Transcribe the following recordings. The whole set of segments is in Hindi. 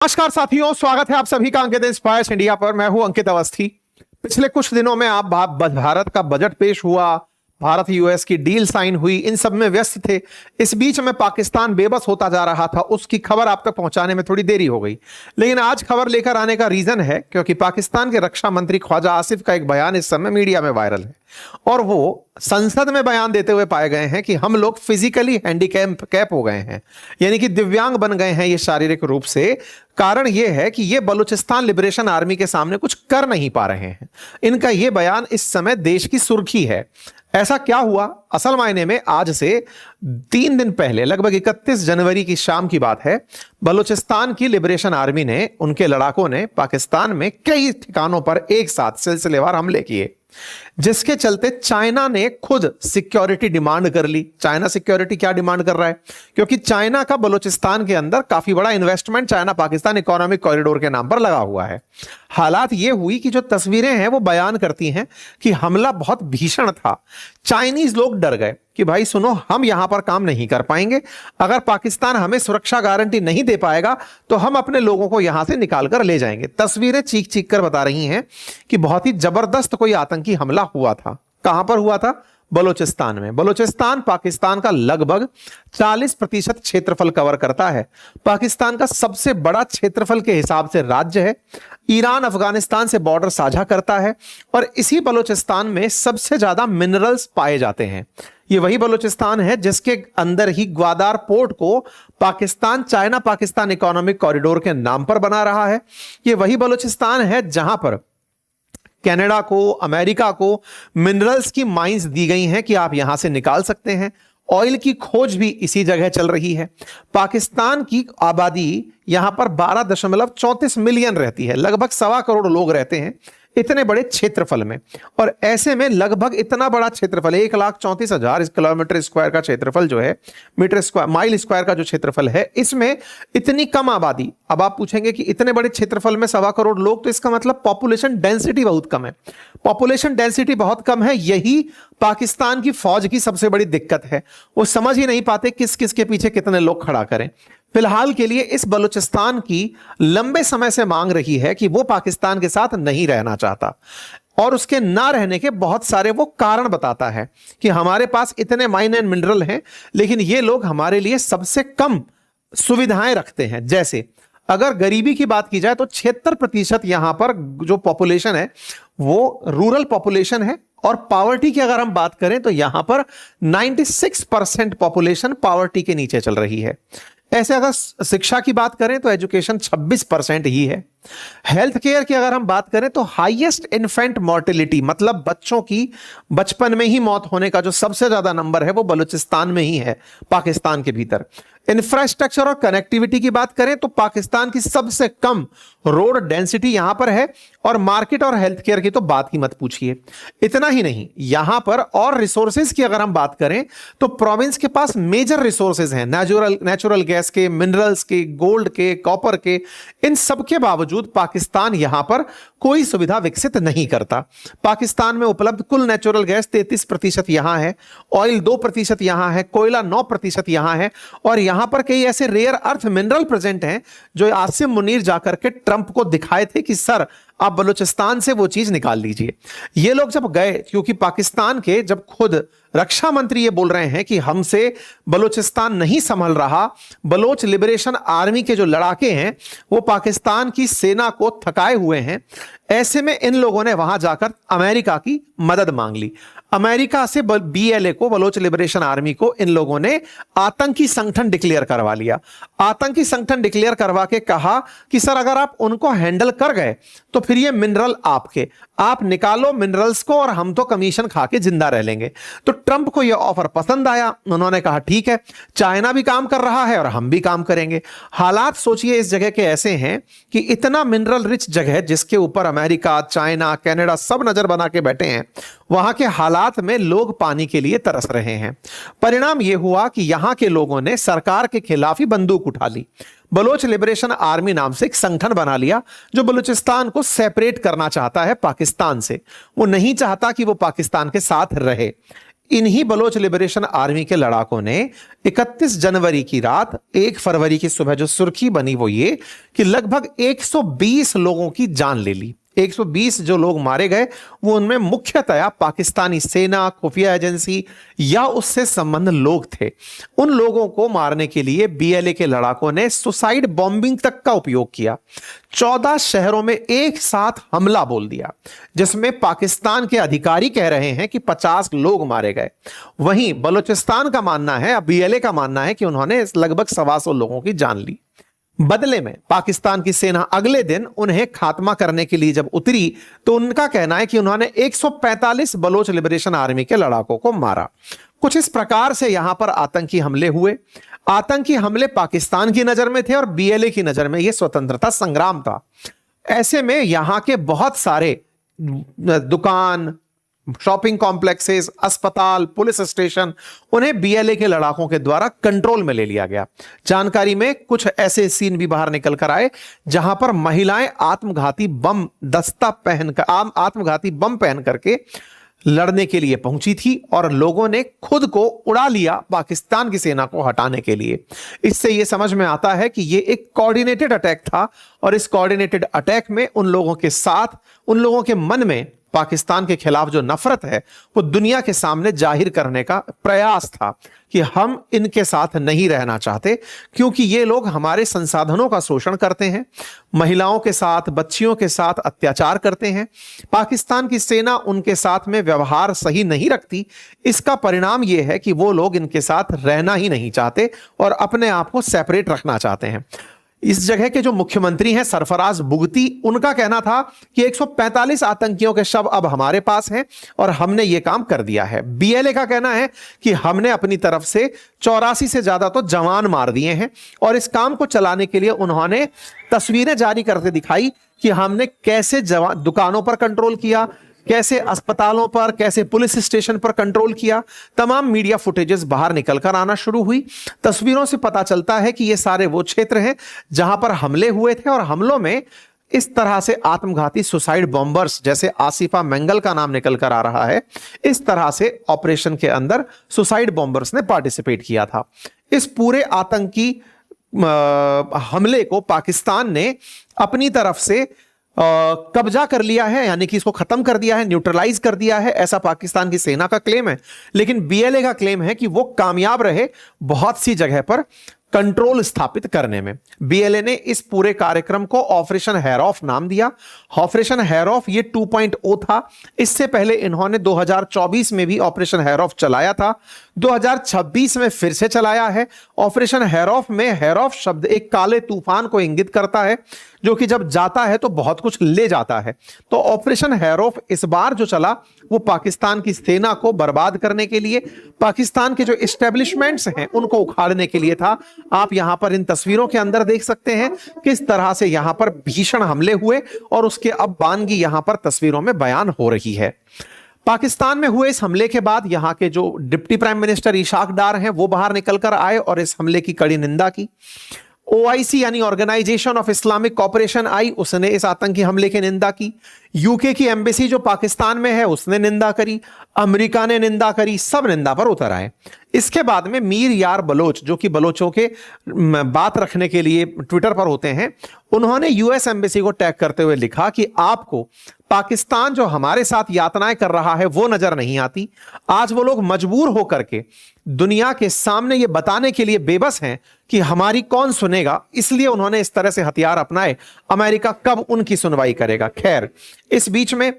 नमस्कार साथियों, स्वागत है आप सभी का अंकित इंस्पायर्स इंडिया पर। मैं हूं अंकित अवस्थी। पिछले कुछ दिनों में आप भारत का बजट पेश हुआ, भारत यूएस की डील साइन हुई, इन सब में व्यस्त थे। इस बीच में पाकिस्तान बेबस होता जा रहा था, उसकी खबर आप तक पहुंचाने में थोड़ी देरी हो गई। लेकिन आज खबर लेकर आने का रीजन है क्योंकि पाकिस्तान के रक्षा मंत्री ख्वाजा आसिफ का एक बयान इस समय मीडिया में वायरल है और वो संसद में बयान देते हुए पाए गए हैं कि हम लोग फिजिकली हैंडीकैप हो गए हैं, यानी कि दिव्यांग बन गए हैं ये शारीरिक रूप से। कारण ये है कि ये बलूचिस्तान लिबरेशन आर्मी के सामने कुछ कर नहीं पा रहे हैं। इनका ये बयान इस समय देश की सुर्खी है। ऐसा क्या हुआ? असल मायने में आज से 3 दिन पहले, लगभग 31 जनवरी की शाम की बात है, बलूचिस्तान की लिबरेशन आर्मी ने, उनके लड़ाकों ने पाकिस्तान में कई ठिकानों पर एक साथ सिलसिलेवार हमले किए, जिसके चलते चाइना ने खुद सिक्योरिटी डिमांड कर ली। चाइना सिक्योरिटी क्या डिमांड कर रहा है? क्योंकि चाइना का बलूचिस्तान के अंदर काफी बड़ा investment China Pakistan economic corridor के नाम पर लगा हुआ है। हालात ये हुई कि जो तस्वीरें हैं वो बयान करती हैं कि हमला बहुत भीषण था। चाइनीज लोग डर गए कि भाई सुनो, हम यहां पर काम नहीं कर पाएंगे। अगर पाकिस्तान हमें सुरक्षा गारंटी नहीं दे पाएगा तो हम अपने लोगों को यहां से निकाल कर ले जाएंगे। तस्वीरें चीख चीख कर बता रही हैं कि बहुत ही जबरदस्त कोई आतंकी हमला हुआ था। कहां पर हुआ था? बलूचिस्तान में। बलूचिस्तान पाकिस्तान का लगभग 40% क्षेत्रफल कवर करता है। पाकिस्तान का सबसे बड़ा क्षेत्रफल के हिसाब से राज्य है। ईरान अफगानिस्तान से बॉर्डर साझा करता है और इसी बलूचिस्तान में सबसे ज्यादा मिनरल्स पाए जाते हैं। ये वही बलूचिस्तान है जिसके अंदर ही ग्वादार पोर्ट को Pakistan China Pakistan economic corridor के नाम पर बना रहा है। ये वही बलूचिस्तान है जहां पर कनाडा को, अमेरिका को मिनरल्स की माइंस दी गई हैं कि आप यहां से निकाल सकते हैं। ऑयल की खोज भी इसी जगह चल रही है। पाकिस्तान की आबादी यहां पर 12.34 मिलियन रहती है, लगभग 1.25 करोड़ लोग रहते हैं इतने बड़े क्षेत्रफल में। और ऐसे में लगभग इतना बड़ा क्षेत्रफल, 1,34,000 किलोमीटर स्क्वायर का क्षेत्रफल जो है, मीटर स्क्वायर माइल स्क्वायर का जो क्षेत्रफल है, इसमें इतनी कम आबादी। अब आप पूछेंगे कि इतने बड़े क्षेत्रफल में 1.25 करोड़ लोग, तो इसका मतलब पॉपुलेशन डेंसिटी बहुत कम है। पॉपुलेशन डेंसिटी बहुत कम है, यही पाकिस्तान की फौज की सबसे बड़ी दिक्कत है। वो समझ ही नहीं पाते किस किस के पीछे कितने लोग खड़ा करें। फिलहाल के लिए इस बलूचिस्तान की लंबे समय से मांग रही है कि वो पाकिस्तान के साथ नहीं रहना चाहता और उसके ना रहने के बहुत सारे वो कारण बताता है कि हमारे पास इतने माइन एंड मिनरल हैं, लेकिन ये लोग हमारे लिए सबसे कम सुविधाएं रखते हैं। जैसे अगर गरीबी की बात की जाए तो 76% यहां पर जो पॉपुलेशन है वो रूरल पॉपुलेशन है। और पावर्टी की अगर हम बात करें तो यहां पर 96% पॉपुलेशन पावर्टी के नीचे चल रही है। ऐसे अगर शिक्षा की बात करें तो एजुकेशन 26% ही है। हेल्थ केयर की अगर हम बात करें तो हाईएस्ट इन्फेंट मॉर्टेलिटी, मतलब बच्चों की बचपन में ही मौत होने का जो सबसे ज्यादा नंबर है वो बलूचिस्तान में ही है, पाकिस्तान के भीतर। इंफ्रास्ट्रक्चर और कनेक्टिविटी की बात करें तो पाकिस्तान की सबसे कम रोड डेंसिटी यहां पर है। और मार्केट और हेल्थ केयर की तो बात ही मत पूछिए। इतना ही नहीं, यहां पर और रिसोर्सेज की अगर हम बात करें तो प्रोविंस के पास मेजर रिसोर्सेज हैं, नेचुरल गैस के, मिनरल्स के, गोल्ड के, कॉपर के। इन सब के बावजूद पाकिस्तान यहां पर कोई सुविधा विकसित नहीं करता। पाकिस्तान में उपलब्ध कुल नेचुरल गैस 33% यहां है, ऑयल 2% यहां है, कोयला 9% यहां है। और यहां पर कई ऐसे रेयर अर्थ मिनरल प्रेजेंट हैं जो आसिम मुनीर जाकर के ट्रंप को दिखाए थे कि सर आप बलूचिस्तान से वो चीज निकाल लीजिए। ये लोग जब गए, क्योंकि पाकिस्तान के जब खुद रक्षा मंत्री ये बोल रहे हैं कि हमसे बलूचिस्तान नहीं संभल रहा, बलोच लिबरेशन आर्मी के जो लड़ाके हैं वो पाकिस्तान की सेना को थकाए हुए हैं, ऐसे में इन लोगों ने वहां जाकर अमेरिका की मदद मांग ली। अमेरिका से बीएलए को, बलोच लिबरेशन आर्मी को, इन लोगों ने आतंकी संगठन डिक्लेयर करवा लिया। आतंकी संगठन डिक्लेयर करवा के कहा कि सर अगर आप उनको हैंडल कर गए तो फिर ये मिनरल आपके, आप निकालो मिनरल्स को और हम तो कमीशन खा के जिंदा रह लेंगे। तो ट्रंप को यह ऑफर पसंद आया। उन्होंने कहा ठीक है, चाइना भी काम कर रहा है और हम भी काम करेंगे। हालात सोचिए इस जगह के ऐसे हैं कि इतना मिनरल रिच जगह जिसके ऊपर अमेरिका, चाइना, कनाडा सब नजर बना के बैठे हैं, वहां के हालात में लोग पानी के लिए तरस रहे हैं। परिणाम यह हुआ कि यहां के लोगों ने सरकार के खिलाफ ही बंदूक उठा ली। बलोच लिबरेशन आर्मी नाम से एक संगठन बना लिया जो बलूचिस्तान को सेपरेट करना चाहता है पाकिस्तान से। वो नहीं चाहता कि वो पाकिस्तान के साथ रहे। इन्हीं बलोच लिबरेशन आर्मी के लड़ाकों ने 31 जनवरी की रात 1 फरवरी की सुबह जो सुर्खी बनी वो ये कि लगभग 120 लोगों की जान ले ली। 120 जो लोग मारे गए वो उनमें मुख्यतया पाकिस्तानी सेना, खुफिया एजेंसी या उससे संबंध लोग थे। उन लोगों को मारने के लिए बीएलए के लड़ाकों ने सुसाइड बॉम्बिंग तक का उपयोग किया। 14 शहरों में एक साथ हमला बोल दिया, जिसमें पाकिस्तान के अधिकारी कह रहे हैं कि 50 लोग मारे गए। वहीं बलूचिस्तान का मानना है, बीएलए का मानना है कि उन्होंने लगभग 125 लोगों की जान ली। बदले में पाकिस्तान की सेना अगले दिन उन्हें खात्मा करने के लिए जब उतरी तो उनका कहना है कि उन्होंने 145 बलोच लिबरेशन आर्मी के लड़ाकों को मारा। कुछ इस प्रकार से यहां पर आतंकी हमले हुए। आतंकी हमले पाकिस्तान की नजर में थे और बीएलए की नजर में यह स्वतंत्रता संग्राम था। ऐसे में यहां के बहुत सारे दुकान, शॉपिंग कॉम्प्लेक्सेस, अस्पताल, पुलिस स्टेशन, उन्हें बीएलए के लड़ाकों के द्वारा कंट्रोल में ले लिया गया। जानकारी में कुछ ऐसे सीन भी बाहर निकल कर आए जहां पर महिलाएं आत्मघाती बम पहन करके लड़ने के लिए पहुंची थी और लोगों ने खुद को उड़ा लिया पाकिस्तान की सेना को हटाने के लिए। इससे यह समझ में आता है कि यह एक कोऑर्डिनेटेड अटैक था और इस कोऑर्डिनेटेड अटैक में उन लोगों के मन में पाकिस्तान के खिलाफ जो नफरत है वो दुनिया के सामने जाहिर करने का प्रयास था कि हम इनके साथ नहीं रहना चाहते, क्योंकि ये लोग हमारे संसाधनों का शोषण करते हैं, महिलाओं के साथ, बच्चियों के साथ अत्याचार करते हैं। पाकिस्तान की सेना उनके साथ में व्यवहार सही नहीं रखती। इसका परिणाम यह है कि वो लोग इनके साथ रहना ही नहीं चाहते और अपने आप को सेपरेट रखना चाहते हैं। इस जगह के जो मुख्यमंत्री हैं सरफराज बुगती, उनका कहना था कि 145 आतंकियों के शव अब हमारे पास हैं और हमने ये काम कर दिया है। बीएलए का कहना है कि हमने अपनी तरफ से 84 से ज्यादा तो जवान मार दिए हैं और इस काम को चलाने के लिए उन्होंने तस्वीरें जारी करके दिखाई कि हमने कैसे दुकानों पर कंट्रोल किया, कैसे अस्पतालों पर, कैसे पुलिस स्टेशन पर कंट्रोल किया। तमाम मीडिया फुटेजेस बाहर निकलकर आना शुरू हुई। तस्वीरों से पता चलता है कि ये सारे वो क्षेत्र हैं जहां पर हमले हुए थे और हमलों में इस तरह से आत्मघाती सुसाइड बॉम्बर्स, जैसे आसिफा मंगल का नाम निकल कर आ रहा है, इस तरह से ऑपरेशन के अंदर सुसाइड बॉम्बर्स ने पार्टिसिपेट किया था। इस पूरे आतंकी हमले को पाकिस्तान ने अपनी तरफ से कब्जा कर लिया है, यानी कि इसको खत्म कर दिया है, न्यूट्रलाइज कर दिया है, ऐसा पाकिस्तान की सेना का क्लेम है। लेकिन बीएलए का क्लेम है कि वो कामयाब रहे बहुत सी जगह पर कंट्रोल स्थापित करने में। बीएलए ने इस पूरे कार्यक्रम को ऑपरेशन हैरॉफ नाम दिया। ऑपरेशन हैरॉफ ये 2.0 था। इससे पहले इन्होंने 2024 में भी ऑपरेशन हैरॉफ चलाया था, 2026 में फिर से चलाया है। ऑपरेशन हैरॉफ में हैरॉफ शब्द एक काले तूफान को इंगित करता है जो कि जब जाता है तो बहुत कुछ ले जाता है। तो ऑपरेशन हैरॉफ इस बार जो चला वो पाकिस्तान की सेना को बर्बाद करने के लिए, पाकिस्तान के जो एस्टेब्लिशमेंट्स हैं उनको उखाड़ने के लिए था। आप यहां पर इन तस्वीरों के अंदर देख सकते हैं किस तरह से यहां पर भीषण हमले हुए और उसके अब बानगी यहां पर तस्वीरों में बयान हो रही है। पाकिस्तान में हुए इस हमले के बाद यहां के जो डिप्टी प्राइम मिनिस्टर इशाक डार हैं वो बाहर निकलकर आए और इस हमले की कड़ी निंदा की। ओआईसी यानी ऑर्गेनाइजेशन ऑफ इस्लामिक कॉपरेशन आई, उसने इस आतंकी हमले की निंदा की। यूके की एम्बेसी जो पाकिस्तान में है उसने निंदा करी, अमेरिका ने निंदा करी, सब निंदा पर उतर आए। इसके बाद में मीर यार बलोच, जो कि बलोचों के बात रखने के लिए ट्विटर पर होते हैं, उन्होंने यूएस एम्बेसी को टैग करते हुए लिखा कि आपको पाकिस्तान जो हमारे साथ यातनाएं कर रहा है वो नजर नहीं आती। आज वो लोग मजबूर होकर के दुनिया के सामने ये बताने के लिए बेबस हैं कि हमारी कौन सुनेगा, इसलिए उन्होंने इस तरह से हथियार अपनाए। अमेरिका कब उनकी सुनवाई करेगा। खैर, इस बीच में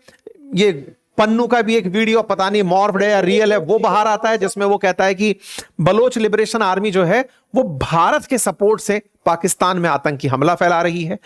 ये पन्नू का भी एक वीडियो, पता नहीं मॉर्फ्ड है या रियल है, वो बाहर आता है जिसमें वो कहता है कि बलोच लिबरेशन आर्मी जो है वो भारत के सपोर्ट से पाकिस्तान में आतंकी हमला फैला रही है।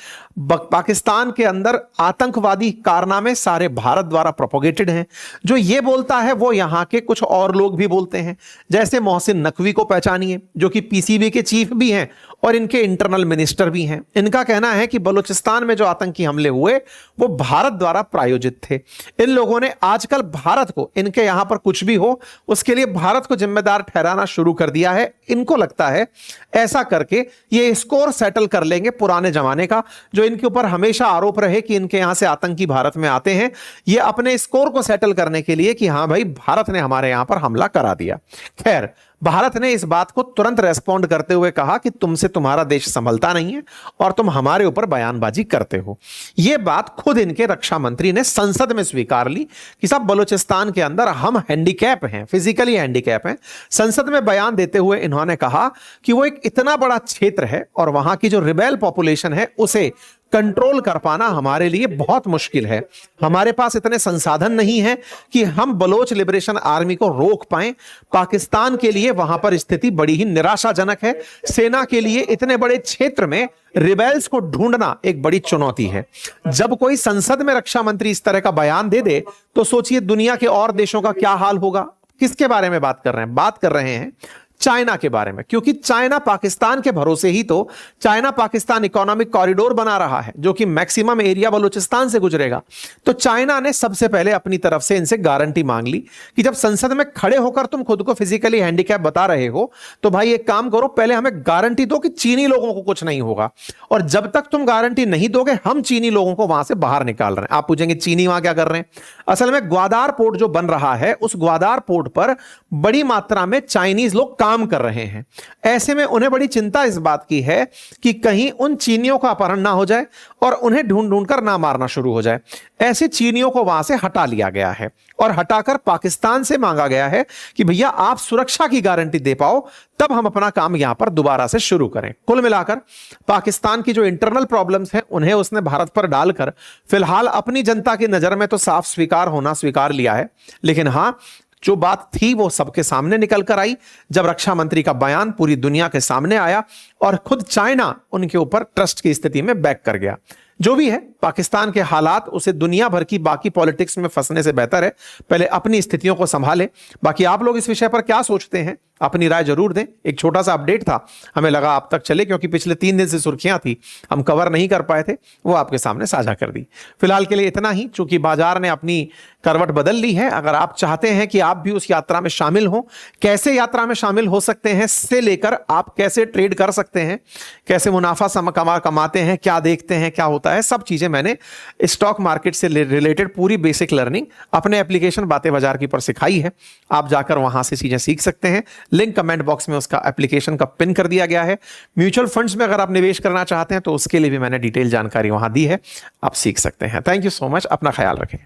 पाकिस्तान के अंदर आतंकवादी कारनामे सारे भारत द्वारा प्रोपोगेटेड हैं। जो ये बोलता है वो यहां के कुछ और लोग भी बोलते हैं, जैसे मोहसिन नकवी को पहचानिए जो कि पीसीबी के चीफ भी हैं और इनके इंटरनल मिनिस्टर भी हैं। इनका कहना है कि बलूचिस्तान में जो आतंकी हमले हुए वो भारत द्वारा प्रायोजित थे। इन लोगों ने आजकल भारत को, इनके यहां पर कुछ भी हो उसके लिए भारत को जिम्मेदार ठहराना शुरू कर दिया है। इनको लगता है ऐसा करके ये स्कोर सेटल कर लेंगे पुराने जमाने का, जो इनके ऊपर हमेशा आरोप रहे कि इनके यहां से आतंकी भारत में आते हैं। ये अपने स्कोर को सेटल करने के लिए कि हां भाई भारत ने हमारे यहां पर हमला करा दिया। खैर, भारत ने इस बात को तुरंत रेस्पॉन्ड करते हुए कहा कि तुमसे तुम्हारा देश संभलता नहीं है और तुम हमारे ऊपर बयानबाजी करते हो। यह बात खुद इनके रक्षा मंत्री ने संसद में स्वीकार ली कि साहब बलूचिस्तान के अंदर हम हैंडीकैप हैं, फिजिकली हैंडीकैप हैं। संसद में बयान देते हुए इन्होंने कहा कि वो एक इतना बड़ा क्षेत्र है और वहां की जो रिबेल पॉपुलेशन है उसे कंट्रोल कर पाना हमारे लिए बहुत मुश्किल है। हमारे पास इतने संसाधन नहीं है कि हम बलोच लिबरेशन आर्मी को रोक पाएं। पाकिस्तान के लिए वहां पर स्थिति बड़ी ही निराशाजनक है। सेना के लिए इतने बड़े क्षेत्र में रिबेल्स को ढूंढना एक बड़ी चुनौती है। जब कोई संसद में रक्षा मंत्री इस तरह का बयान दे दे तो सोचिए दुनिया के और देशों का क्या हाल होगा। किसके बारे में बात कर रहे हैं? बात कर रहे हैं चाइना के बारे में, क्योंकि चाइना पाकिस्तान के भरोसे ही तो चाइना पाकिस्तान इकोनॉमिक कॉरिडोर बना रहा है जो कि मैक्सिमम एरिया बलूचिस्तान से गुजरेगा। तो चाइना ने सबसे पहले अपनी तरफ से इनसे गारंटी मांग ली कि जब संसद में खड़े होकर तुम खुद को फिजिकली हैंडीकैप बता रहे हो तो भाई एक काम करो, पहले हमें गारंटी दो कि चीनी लोगों को कुछ नहीं होगा, और जब तक तुम गारंटी नहीं दोगे हम चीनी लोगों को वहां से बाहर निकाल रहे हैं। आप पूछेंगे चीनी वहां क्या कर रहे हैं? असल में ग्वादार पोर्ट जो बन रहा है उस ग्वादार पोर्ट पर बड़ी मात्रा में चाइनीज लोग काम कर रहे हैं। ऐसे में उन्हें बड़ी चिंता इस बात की है कि कहीं उन चीनियों का अपहरण ना हो जाए और उन्हें ढूंढ ढूंढ कर ना मारना शुरू हो जाए। ऐसे चीनियों को वहां से हटा लिया गया है और हटाकर पाकिस्तान से मांगा गया है कि भैया आप सुरक्षा की गारंटी दे पाओ तब हम अपना काम यहां पर दोबारा से शुरू करें। कुल मिलाकर पाकिस्तान की जो इंटरनल प्रॉब्लम्स हैं उन्हें उसने भारत पर डालकर फिलहाल अपनी जनता की नजर में तो साफ स्वीकार लिया है, लेकिन हां जो बात थी वो सबके सामने निकल कर आई जब रक्षा मंत्री का बयान पूरी दुनिया के सामने आया और खुद चाइना उनके ऊपर ट्रस्ट की स्थिति में बैक कर गया। जो भी है, पाकिस्तान के हालात उसे दुनिया भर की बाकी पॉलिटिक्स में फंसने से बेहतर है पहले अपनी स्थितियों को संभाले। बाकी आप लोग इस विषय पर क्या सोचते हैं, अपनी राय जरूर दें। एक छोटा सा अपडेट था, हमें लगा आप तक चले क्योंकि पिछले 3 दिन से सुर्खियां थी, हम कवर नहीं कर पाए थे, वो आपके सामने साझा कर दी। फिलहाल के लिए इतना ही, चूंकि बाजार ने अपनी करवट बदल ली है। अगर आप चाहते हैं कि आप भी उस यात्रा में शामिल हो, कैसे यात्रा में शामिल हो सकते हैं से लेकर आप कैसे ट्रेड कर सकते हैं, कैसे मुनाफा कमाते हैं, क्या देखते हैं, क्या होता है, सब चीजें मैंने स्टॉक मार्केट से रिलेटेड पूरी बेसिक लर्निंग अपने एप्लीकेशन बातें बाजार की पर सिखाई है। आप जाकर वहां से चीजें सीख सकते हैं। लिंक कमेंट बॉक्स में उसका एप्लीकेशन का पिन कर दिया गया है। म्यूचुअल फंड्स में अगर आप निवेश करना चाहते हैं तो उसके लिए भी मैंने डिटेल जानकारी वहां दी है, आप सीख सकते हैं। थैंक यू सो मच, अपना ख्याल रखें।